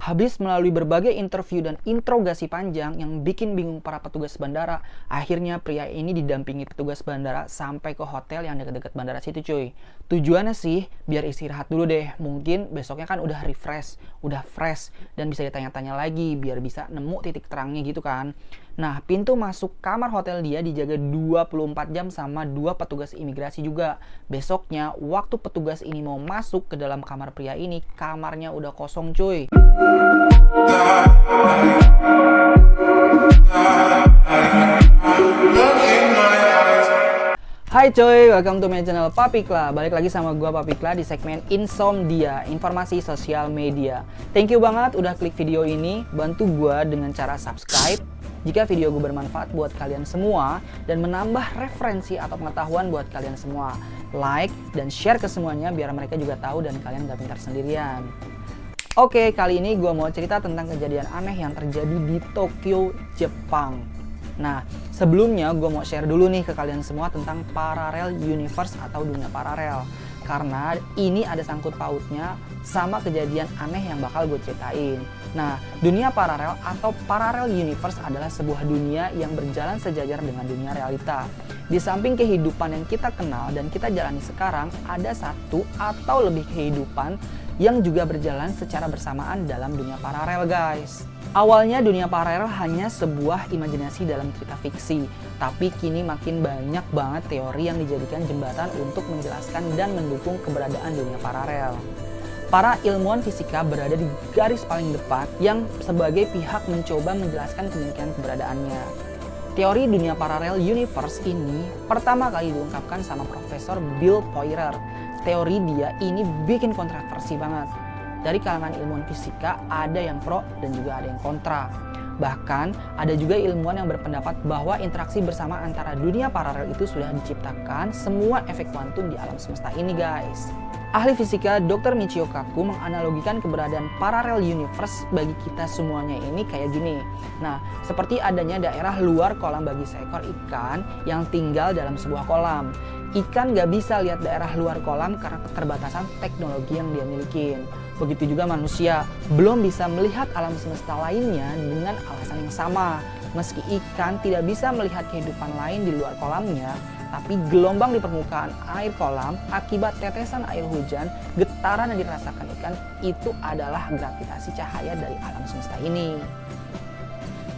Habis melalui berbagai interview dan interogasi panjang yang bikin bingung para petugas bandara, akhirnya pria ini didampingi petugas bandara sampai ke hotel yang dekat-dekat bandara situ cuy. Tujuannya sih biar istirahat dulu deh, mungkin besoknya kan udah refresh, udah fresh, dan bisa ditanya-tanya lagi biar bisa nemu titik terangnya gitu kan. Nah, pintu masuk kamar hotel dia dijaga 24 jam sama 2 petugas imigrasi juga. Besoknya, waktu petugas ini mau masuk ke dalam kamar pria ini, kamarnya udah kosong cuy. Hai coy, welcome to my channel Papikla. Balik lagi sama gua Papikla di segmen Insomdia, informasi sosial media. Thank you banget udah klik video ini, bantu gua dengan cara subscribe jika video gue bermanfaat buat kalian semua dan menambah referensi atau pengetahuan buat kalian semua. Like dan share ke semuanya biar mereka juga tahu dan kalian gak pintar sendirian. Oke, kali ini gue mau cerita tentang kejadian aneh yang terjadi di Tokyo, Jepang. Nah, sebelumnya gue mau share dulu nih ke kalian semua tentang parallel universe atau dunia paralel. Karena ini ada sangkut pautnya sama kejadian aneh yang bakal gue ceritain. Nah, dunia paralel atau parallel universe adalah sebuah dunia yang berjalan sejajar dengan dunia realita. Di samping kehidupan yang kita kenal dan kita jalani sekarang, ada satu atau lebih kehidupan yang juga berjalan secara bersamaan dalam dunia paralel guys. Awalnya dunia paralel hanya sebuah imajinasi dalam cerita fiksi, tapi kini makin banyak banget teori yang dijadikan jembatan untuk menjelaskan dan mendukung keberadaan dunia paralel. Para ilmuwan fisika berada di garis paling depan yang sebagai pihak mencoba menjelaskan kemungkinan keberadaannya. Teori dunia paralel universe ini pertama kali diungkapkan sama Profesor Bill Poirer. Teori dia ini bikin kontroversi banget. Dari kalangan ilmuwan fisika ada yang pro dan juga ada yang kontra. Bahkan ada juga ilmuwan yang berpendapat bahwa interaksi bersama antara dunia paralel itu sudah diciptakan semua efek kuantum di alam semesta ini guys. Ahli fisika Dr. Michio Kaku menganalogikan keberadaan parallel universe bagi kita semuanya ini kayak gini. Nah, seperti adanya daerah luar kolam bagi seekor ikan yang tinggal dalam sebuah kolam. Ikan gak bisa lihat daerah luar kolam karena keterbatasan teknologi yang dia miliki. Begitu juga manusia belum bisa melihat alam semesta lainnya dengan alasan yang sama. Meski ikan tidak bisa melihat kehidupan lain di luar kolamnya, tapi gelombang di permukaan air kolam akibat tetesan air hujan, getaran yang dirasakan ikan itu adalah gravitasi cahaya dari alam semesta ini.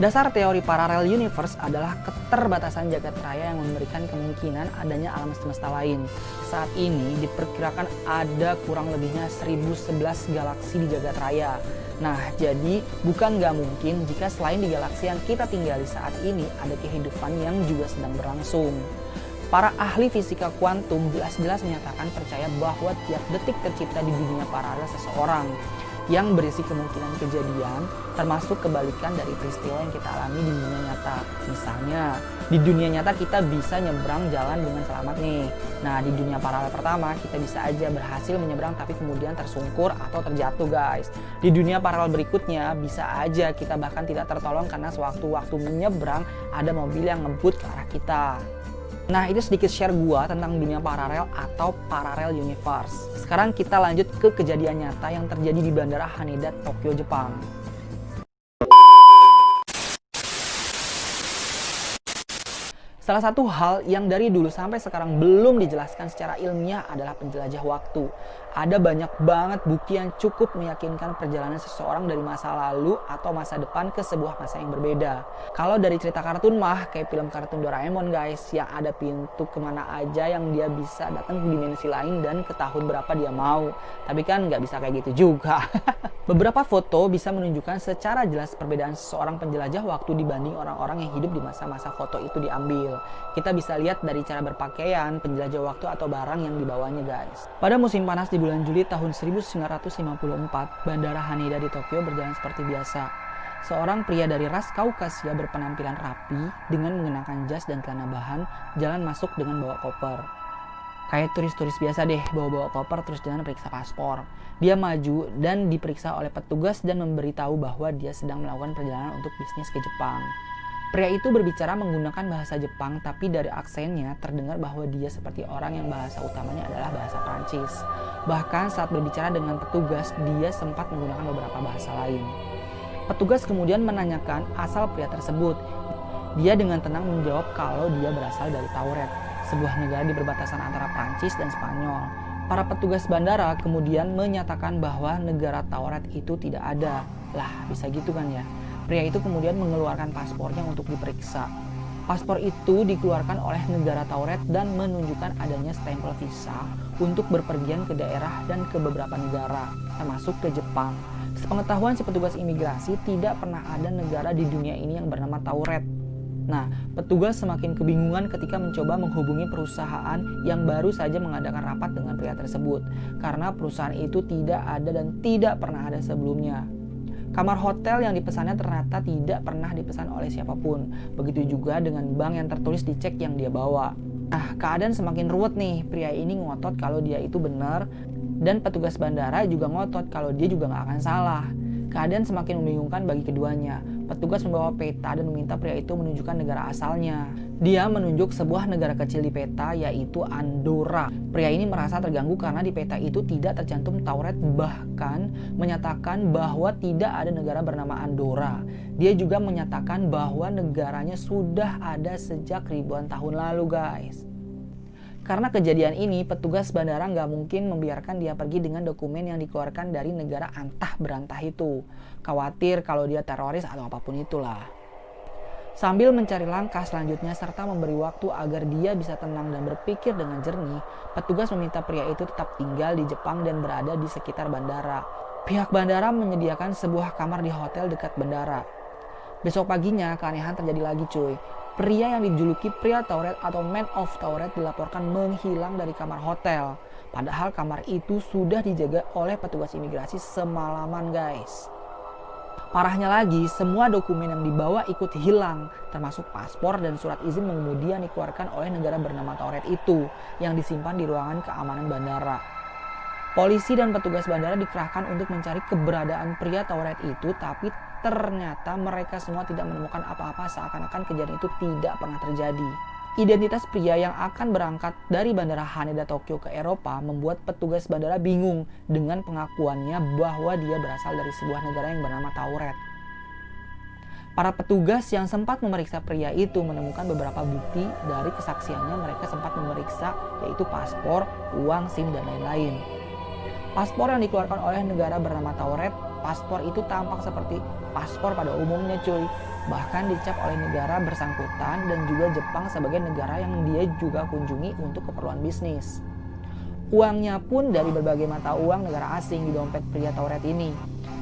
Dasar teori parallel universe adalah keterbatasan jagat raya yang memberikan kemungkinan adanya alam semesta lain. Saat ini diperkirakan ada kurang lebihnya 1011 galaksi di jagat raya. Nah, jadi bukan nggak mungkin jika selain di galaksi yang kita tinggali saat ini ada kehidupan yang juga sedang berlangsung. Para ahli fisika kuantum jelas-jelas menyatakan percaya bahwa tiap detik tercipta di dunia paralel seseorang yang berisi kemungkinan kejadian termasuk kebalikan dari peristiwa yang kita alami di dunia nyata. Misalnya, di dunia nyata kita bisa nyebrang jalan dengan selamat nih. Nah, di dunia paralel pertama kita bisa aja berhasil menyeberang tapi kemudian tersungkur atau terjatuh guys. Di dunia paralel berikutnya bisa aja kita bahkan tidak tertolong karena sewaktu-waktu menyeberang ada mobil yang ngebut ke arah kita. Nah, itu sedikit share gua tentang dunia paralel atau parallel universe. Sekarang kita lanjut ke kejadian nyata yang terjadi di Bandara Haneda, Tokyo, Jepang. Salah satu hal yang dari dulu sampai sekarang belum dijelaskan secara ilmiah adalah penjelajah waktu. Ada banyak banget bukti yang cukup meyakinkan perjalanan seseorang dari masa lalu atau masa depan ke sebuah masa yang berbeda. Kalau dari cerita kartun mah kayak film kartun Doraemon guys, yang ada pintu kemana aja yang dia bisa datang ke dimensi lain dan ke tahun berapa dia mau. Tapi kan nggak bisa kayak gitu juga. Beberapa foto bisa menunjukkan secara jelas perbedaan seseorang penjelajah waktu dibanding orang-orang yang hidup di masa-masa foto itu diambil. Kita bisa lihat dari cara berpakaian, penjelajah waktu atau barang yang dibawanya guys. Pada musim panas di bulan Juli tahun 1954, Bandara Haneda di Tokyo berjalan seperti biasa. Seorang pria dari ras Kaukasia berpenampilan rapi dengan mengenakan jas dan celana bahan jalan masuk dengan bawa koper. Kayak turis-turis biasa deh, bawa-bawa koper terus jalan periksa paspor. Dia maju dan diperiksa oleh petugas dan memberitahu bahwa dia sedang melakukan perjalanan untuk bisnis ke Jepang. Pria itu berbicara menggunakan bahasa Jepang, tapi dari aksennya terdengar bahwa dia seperti orang yang bahasa utamanya adalah bahasa Prancis. Bahkan saat berbicara dengan petugas, dia sempat menggunakan beberapa bahasa lain. Petugas kemudian menanyakan asal pria tersebut. Dia dengan tenang menjawab kalau dia berasal dari Tauret, sebuah negara di perbatasan antara Prancis dan Spanyol. Para petugas bandara kemudian menyatakan bahwa negara Tauret itu tidak ada. Lah, bisa gitu kan ya? Pria itu kemudian mengeluarkan paspornya untuk diperiksa. Paspor itu dikeluarkan oleh negara Tauret dan menunjukkan adanya stempel visa untuk berpergian ke daerah dan ke beberapa negara, termasuk ke Jepang. Sepengetahuan si petugas imigrasi, tidak pernah ada negara di dunia ini yang bernama Tauret. Nah, petugas semakin kebingungan ketika mencoba menghubungi perusahaan yang baru saja mengadakan rapat dengan pria tersebut, karena perusahaan itu tidak ada dan tidak pernah ada sebelumnya. Kamar hotel yang dipesannya ternyata tidak pernah dipesan oleh siapapun. Begitu juga dengan bank yang tertulis di cek yang dia bawa. Nah, keadaan semakin ruwet nih. Pria ini ngotot kalau dia itu benar, dan petugas bandara juga ngotot kalau dia juga nggak akan salah. Keadaan semakin membingungkan bagi keduanya. Petugas membawa peta dan meminta pria itu menunjukkan negara asalnya. Dia menunjuk sebuah negara kecil di peta, yaitu Andorra. Pria ini merasa terganggu karena di peta itu tidak tercantum Tauret, bahkan menyatakan bahwa tidak ada negara bernama Andorra. Dia juga menyatakan bahwa negaranya sudah ada sejak ribuan tahun lalu, guys. Karena kejadian ini, petugas bandara nggak mungkin membiarkan dia pergi dengan dokumen yang dikeluarkan dari negara antah berantah itu. Khawatir kalau dia teroris atau apapun itulah. Sambil mencari langkah selanjutnya serta memberi waktu agar dia bisa tenang dan berpikir dengan jernih, petugas meminta pria itu tetap tinggal di Jepang dan berada di sekitar bandara. Pihak bandara menyediakan sebuah kamar di hotel dekat bandara. Besok paginya, keanehan terjadi lagi, cuy. Pria yang dijuluki pria Tauret atau Man of Tauret dilaporkan menghilang dari kamar hotel. Padahal kamar itu sudah dijaga oleh petugas imigrasi semalaman, guys. Parahnya lagi, semua dokumen yang dibawa ikut hilang, termasuk paspor dan surat izin mengemudi yang dikeluarkan oleh negara bernama Tauret itu, yang disimpan di ruangan keamanan bandara. Polisi dan petugas bandara dikerahkan untuk mencari keberadaan pria Tauret itu, tapi ternyata mereka semua tidak menemukan apa-apa, seakan-akan kejadian itu tidak pernah terjadi. Identitas pria yang akan berangkat dari bandara Haneda Tokyo ke Eropa membuat petugas bandara bingung dengan pengakuannya bahwa dia berasal dari sebuah negara yang bernama Tauret. Para petugas yang sempat memeriksa pria itu menemukan beberapa bukti dari kesaksiannya. Mereka sempat memeriksa, yaitu paspor, uang, SIM, dan lain-lain. Paspor yang dikeluarkan oleh negara bernama Tauret, paspor itu tampak seperti paspor pada umumnya, cuy. Bahkan dicap oleh negara bersangkutan dan juga Jepang sebagai negara yang dia juga kunjungi untuk keperluan bisnis. Uangnya pun dari berbagai mata uang negara asing di dompet pria Tauret ini.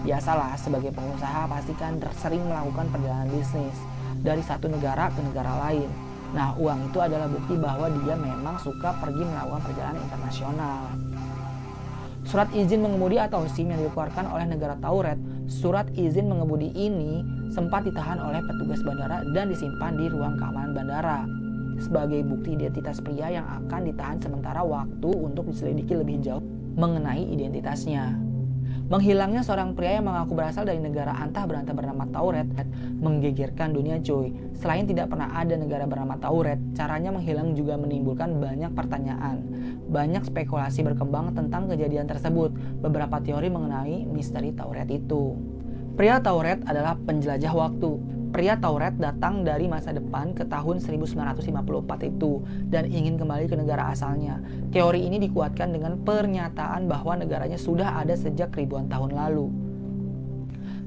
Biasalah, sebagai pengusaha pastikan sering melakukan perjalanan bisnis dari satu negara ke negara lain. Nah, uang itu adalah bukti bahwa dia memang suka pergi melakukan perjalanan internasional. Surat izin mengemudi atau SIM yang dikeluarkan oleh negara Tauret, surat izin mengemudi ini sempat ditahan oleh petugas bandara dan disimpan di ruang keamanan bandara sebagai bukti identitas pria yang akan ditahan sementara waktu untuk diselidiki lebih jauh mengenai identitasnya. Menghilangnya seorang pria yang mengaku berasal dari negara antah berantah bernama Tauret menggegerkan dunia, cuy. Selain tidak pernah ada negara bernama Tauret, caranya menghilang juga menimbulkan banyak pertanyaan. Banyak spekulasi berkembang tentang kejadian tersebut. Beberapa teori mengenai misteri Tauret itu. Pria Tauret adalah penjelajah waktu. Pria Tauret datang dari masa depan ke tahun 1954 itu dan ingin kembali ke negara asalnya. Teori ini dikuatkan dengan pernyataan bahwa negaranya sudah ada sejak ribuan tahun lalu.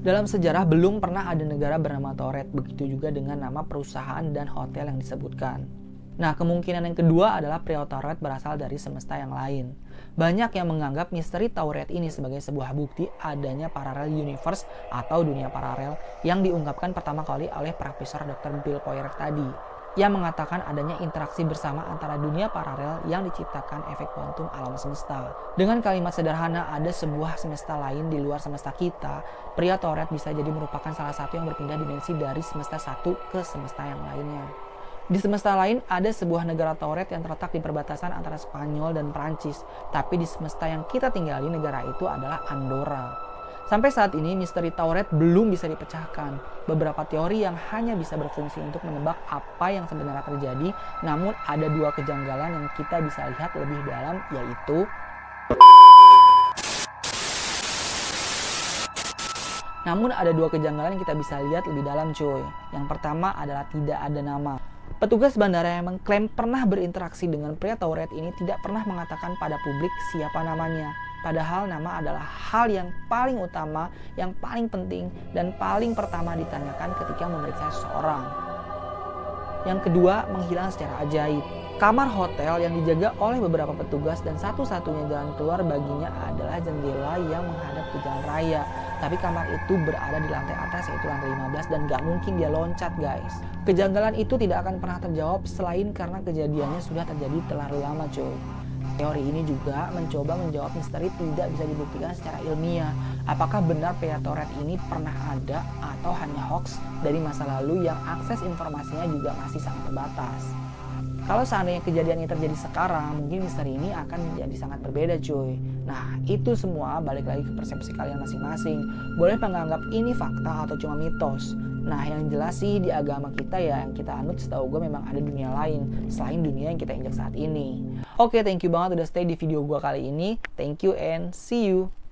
Dalam sejarah belum pernah ada negara bernama Tauret, begitu juga dengan nama perusahaan dan hotel yang disebutkan. Nah, kemungkinan yang kedua adalah pria Tauret berasal dari semesta yang lain. Banyak yang menganggap misteri Tauret ini sebagai sebuah bukti adanya parallel universe atau dunia paralel yang diungkapkan pertama kali oleh Profesor Dr. Bill Poyer tadi, yang mengatakan adanya interaksi bersama antara dunia paralel yang diciptakan efek kuantum alam semesta. Dengan kalimat sederhana, ada sebuah semesta lain di luar semesta kita. Pria Tauret bisa jadi merupakan salah satu yang berpindah dimensi dari semesta satu ke semesta yang lainnya. Di semesta lain ada sebuah negara Tauret yang terletak di perbatasan antara Spanyol dan Prancis, tapi di semesta yang kita tinggali negara itu adalah Andorra. Sampai saat ini misteri Tauret belum bisa dipecahkan. Beberapa teori yang hanya bisa berfungsi untuk menebak apa yang sebenarnya terjadi, namun ada dua kejanggalan yang kita bisa lihat lebih dalam, yaitu Namun ada dua kejanggalan yang kita bisa lihat lebih dalam cuy. Yang pertama adalah tidak ada nama. Petugas bandara yang mengklaim pernah berinteraksi dengan pria Tauret ini tidak pernah mengatakan pada publik siapa namanya. Padahal nama adalah hal yang paling utama, yang paling penting, dan paling pertama ditanyakan ketika memeriksa seseorang. Yang kedua, menghilang secara ajaib. Kamar hotel yang dijaga oleh beberapa petugas dan satu-satunya jalan keluar baginya adalah jendela yang menghadap ke jalan raya. Tapi kamar itu berada di lantai atas, yaitu lantai 15, dan gak mungkin dia loncat guys. Kejanggalan itu tidak akan pernah terjawab selain karena kejadiannya sudah terjadi terlalu lama cuy. Teori ini juga mencoba menjawab misteri tidak bisa dibuktikan secara ilmiah. Apakah benar pria Tauret ini pernah ada atau hanya hoax dari masa lalu yang akses informasinya juga masih sangat terbatas. Kalau seandainya kejadian ini terjadi sekarang, mungkin misteri ini akan menjadi sangat berbeda cuy. Nah, itu semua balik lagi ke persepsi kalian masing-masing. Boleh menganggap ini fakta atau cuma mitos. Nah, yang jelas sih di agama kita ya, yang kita anut setahu gue memang ada dunia lain selain dunia yang kita injak saat ini. Oke, thank you banget udah stay di video gue kali ini. Thank you and see you.